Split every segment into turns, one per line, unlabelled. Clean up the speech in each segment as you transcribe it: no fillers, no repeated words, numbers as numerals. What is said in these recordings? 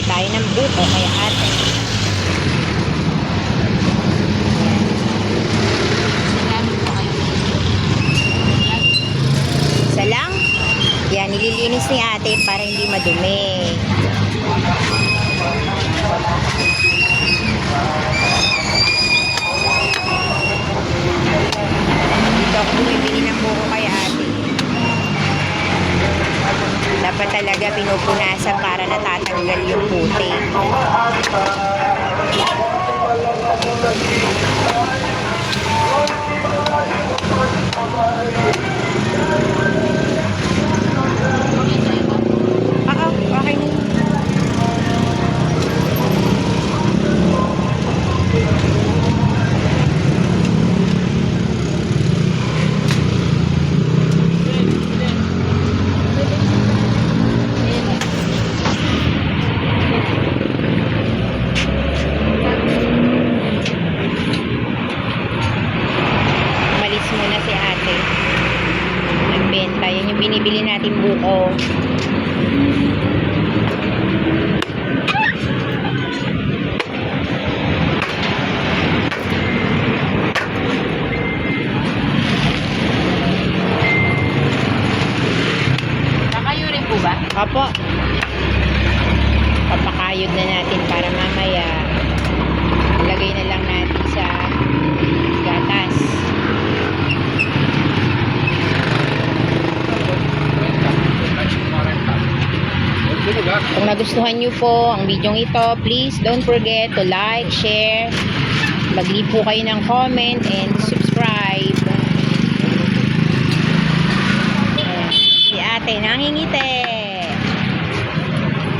tayo ng buko kaya ate. Isa lang. Yan, nililinis ni ate para hindi madumi. Dito ako bumibili ng buko kay ate. Dapat talaga pinupunasan para natatanggal yung puti. Okay na. Umalis muna si ate. Nagbenta. Yan yung binibili natin buko.
Kakayurin po ba?
Opo. Papakayod na natin para mamaya ilagay na lang natin sa gatas. Kung nagustuhan nyo po ang video ito, please don't forget to like, share, mag-leave po kayo ng comment and subscribe. Ayan. Si ate nangingiti.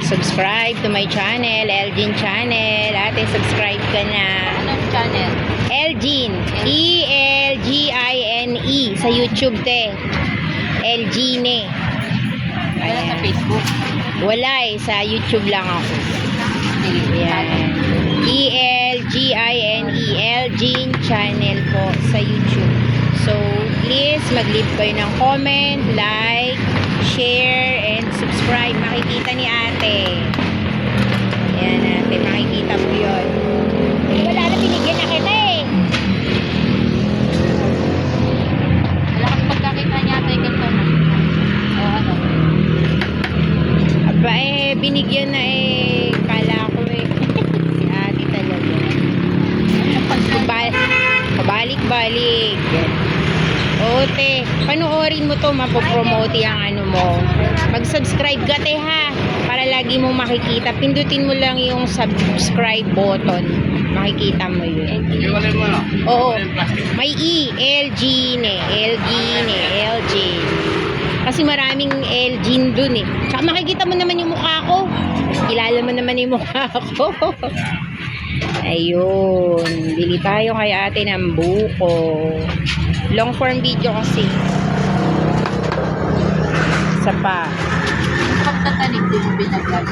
Subscribe to my channel, Elgin Channel. Ate, subscribe ka na.
Anong channel?
Elgin. E-L-G-I-N-E. Sa YouTube, te. Elgine.
Wala sa Facebook.
Wala eh. Sa YouTube lang ako. Ayan. E-L-G-I-N-E. Elgin Channel po sa YouTube. So, please, mag-leave kayo ng comment, like, share, and subscribe. Makikita ni ate. Ayan ate, makikita mo yun. Wala na, binigyan na kita eh.
Wala kasi pagkakita niya tayo ganito na. O ano?
Aba eh, binigyan na eh. Kala ko eh. Si ate talaga. Pabalik-balik. Oo te, panoorin mo to, mapopromote ang ano mo. Mag-subscribe ka te ha, para lagi mo makikita. Pindutin mo lang yung subscribe button. Makikita mo yun. Oo, may E, Elgine, Elgine, Elgine. Kasi maraming Elgine dun eh. Tsaka makikita mo naman yung mukha ko. Kilala mo naman yung mukha ko. Ayun, bili tayo kay ate ng buko. Long form video kasi. Isa pa.
Pagtatanig din mo binaglag.